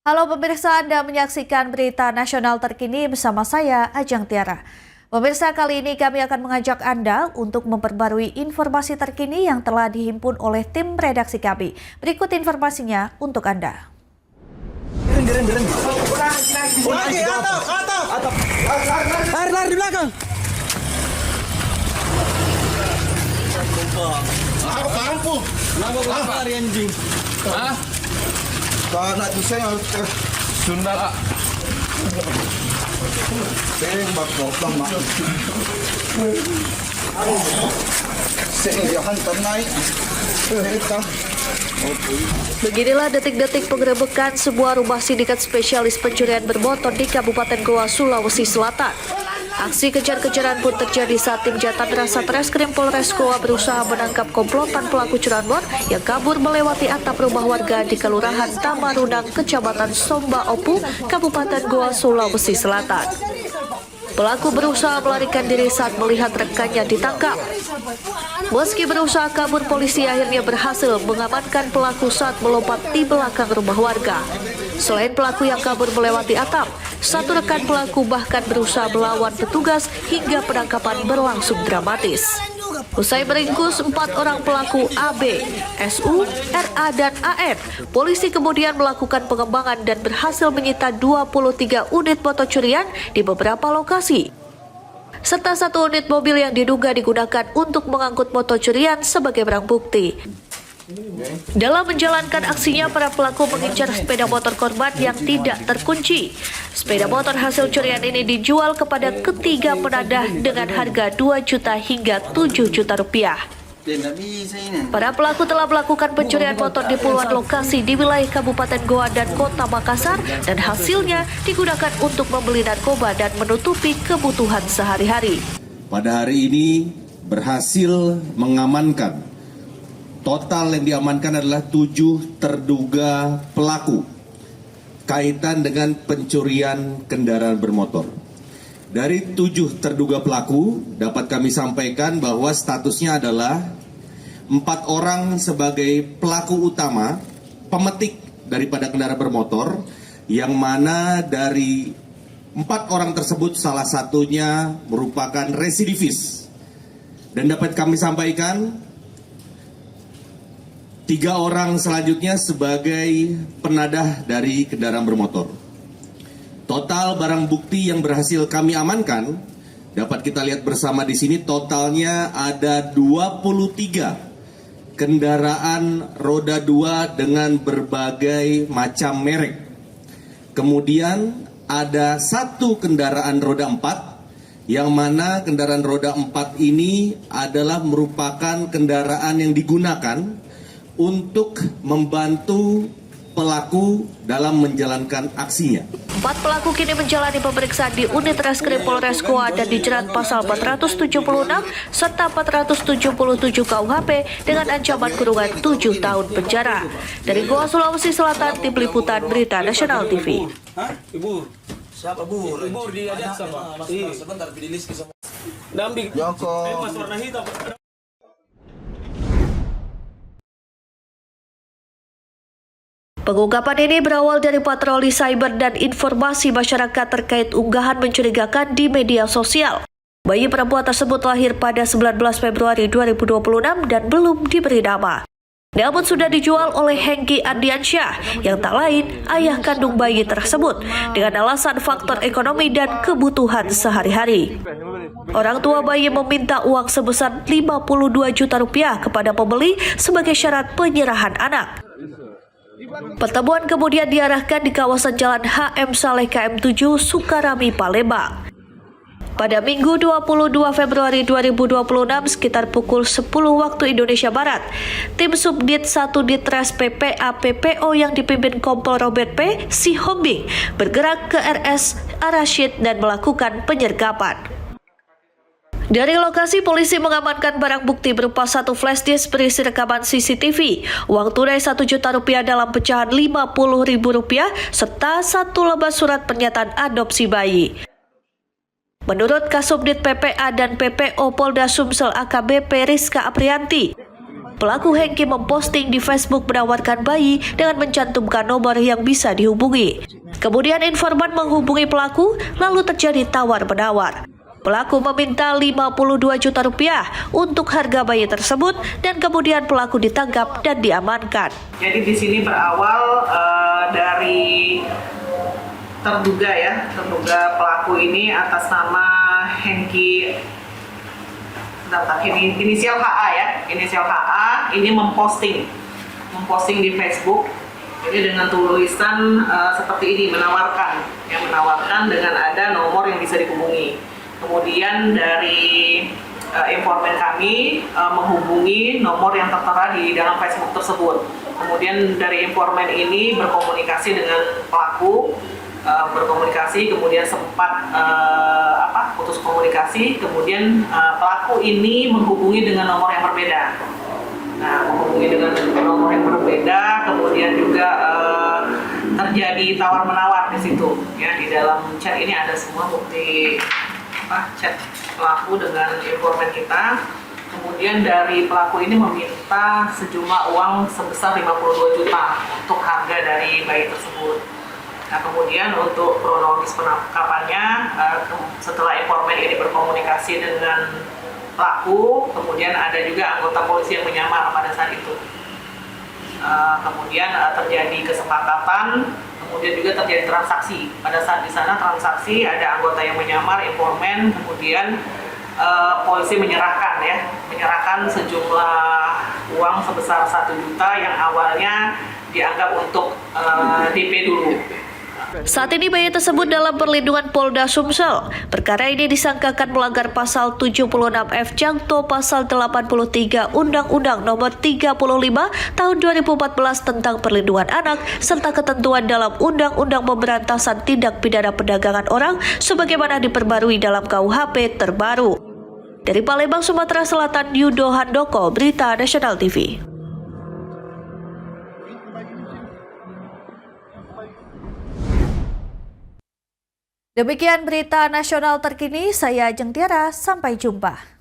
Halo pemirsa, Anda menyaksikan berita nasional terkini bersama saya, Ajeng Tiara. Pemirsa, kali ini kami akan mengajak Anda untuk memperbarui informasi terkini yang telah dihimpun oleh tim redaksi kami. Berikut informasinya untuk Anda. Lari di belakang. Kenapa lari anjing? Hah? Karena itu saya Sunda. Saya bakal mak. Saya hantar naik. Beginilah detik-detik penggerebekan sebuah rumah sindikat spesialis pencurian bermotor di Kabupaten Goa, Sulawesi Selatan. Aksi kejar-kejaran pun terjadi saat tim Jatan Ras Satreskrim Polres Goa berusaha menangkap komplotan pelaku curanmor yang kabur melewati atap rumah warga di Kelurahan Tamarunang, Kecamatan Somba Opu, Kabupaten Goa, Sulawesi Selatan. Pelaku berusaha melarikan diri saat melihat rekannya ditangkap. Meski berusaha kabur, polisi akhirnya berhasil mengamankan pelaku saat melompat di belakang rumah warga. Selain pelaku yang kabur melewati atap, satu rekan pelaku bahkan berusaha melawan petugas hingga penangkapan berlangsung dramatis. Usai meringkus 4 orang pelaku AB, SU, RA, dan AN, polisi kemudian melakukan pengembangan dan berhasil menyita 23 unit motor curian di beberapa lokasi, serta 1 unit mobil yang diduga digunakan untuk mengangkut motor curian sebagai barang bukti. Dalam menjalankan aksinya, para pelaku mengincar sepeda motor korban yang tidak terkunci. Sepeda motor hasil curian ini dijual kepada ketiga penadah dengan harga 2 juta hingga 7 juta rupiah. Para pelaku telah melakukan pencurian motor di puluhan lokasi di wilayah Kabupaten Goa dan Kota Makassar, dan hasilnya digunakan untuk membeli narkoba dan menutupi kebutuhan sehari-hari. Pada hari ini berhasil mengamankan. Total yang diamankan adalah 7 terduga pelaku kaitan dengan pencurian kendaraan bermotor. Dari 7 terduga pelaku dapat kami sampaikan bahwa statusnya adalah 4 orang sebagai pelaku utama, pemetik daripada kendaraan bermotor, yang mana dari 4 orang tersebut salah satunya merupakan residivis. Dan dapat kami sampaikan 3 orang selanjutnya sebagai penadah dari kendaraan bermotor. Total barang bukti yang berhasil kami amankan dapat kita lihat bersama di sini, totalnya ada 23 kendaraan roda 2 dengan berbagai macam merek. Kemudian ada 1 kendaraan roda 4, yang mana kendaraan roda 4 ini adalah merupakan kendaraan yang digunakan untuk membantu pelaku dalam menjalankan aksinya. 4 pelaku kini menjalani pemeriksaan di unit Reskrim Polres Goa dan dijerat pasal 476 serta 477 KUHP dengan ancaman kurungan 7 tahun penjara. Dari Goa, Sulawesi Selatan, Tim Liputan Berita Nasional TV. Ibu. Siapa Bu? Ibu diajak sama. Sebentar pidilis ke semua. Nambi. Joko. Mas warna hitam. Pengungkapan ini berawal dari patroli cyber dan informasi masyarakat terkait unggahan mencurigakan di media sosial. Bayi perempuan tersebut lahir pada 19 Februari 2026 dan belum diberi nama. Namun sudah dijual oleh Hengki Andiansyah yang tak lain ayah kandung bayi tersebut dengan alasan faktor ekonomi dan kebutuhan sehari-hari. Orang tua bayi meminta uang sebesar 52 juta rupiah kepada pembeli sebagai syarat penyerahan anak. Pertemuan kemudian diarahkan di kawasan Jalan HM Saleh KM7 Sukarami, Palembang. Pada Minggu 22 Februari 2026 sekitar pukul 10 waktu Indonesia Barat, tim Subdit 1 Ditres PPA PPO yang dipimpin Kompol Robert P. Sihombing bergerak ke RS Arashid dan melakukan penyergapan. Dari lokasi, polisi mengamankan barang bukti berupa 1 flash disk berisi rekaman CCTV, uang tunai 1 juta rupiah dalam pecahan 50.000 rupiah, serta 1 lembar surat pernyataan adopsi bayi. Menurut Kasubdit PPA dan PPO Polda Sumsel AKBP Rizka Aprianti, Pelaku Hengki memposting di Facebook menawarkan bayi dengan mencantumkan nomor yang bisa dihubungi. Kemudian informan menghubungi pelaku, lalu terjadi tawar-menawar. Pelaku meminta 52 juta rupiah untuk harga bayi tersebut dan kemudian pelaku ditangkap dan diamankan. Jadi di sini berawal dari terduga pelaku ini atas nama Hengki, inisial HA ini memposting di Facebook. Jadi dengan tulisan seperti ini menawarkan dengan ada nomor yang bisa dihubungi. Kemudian dari informan kami menghubungi nomor yang tertera di dalam Facebook tersebut. Kemudian dari informan ini berkomunikasi dengan pelaku, kemudian sempat putus komunikasi. Kemudian pelaku ini menghubungi dengan nomor yang berbeda. Kemudian juga terjadi tawar-menawar di situ. Ya, di dalam chat ini ada semua bukti chat pelaku dengan informan kita. Kemudian dari pelaku ini meminta sejumlah uang sebesar 52 juta untuk harga dari bayi tersebut. Nah, kemudian untuk kronologis penangkapannya, setelah informan ini berkomunikasi dengan pelaku, kemudian ada juga anggota polisi yang menyamar pada saat itu. Kemudian terjadi kesepakatan, kemudian juga terjadi transaksi. Pada saat di sana transaksi ada anggota yang menyamar, informan, kemudian polisi menyerahkan sejumlah uang sebesar 1 juta yang awalnya dianggap untuk DP dulu. Saat ini bayi tersebut dalam perlindungan Polda Sumsel. Perkara ini disangkakan melanggar pasal 76F Jangto pasal 83 Undang-Undang Nomor 35 Tahun 2014 tentang Perlindungan Anak serta ketentuan dalam Undang-Undang Pemberantasan Tindak Pidana Perdagangan Orang sebagaimana diperbarui dalam KUHP terbaru. Dari Palembang, Sumatera Selatan, Yudo Handoko, Berita Nasional TV. Demikian berita nasional terkini, saya Ajeng Tiara, sampai jumpa.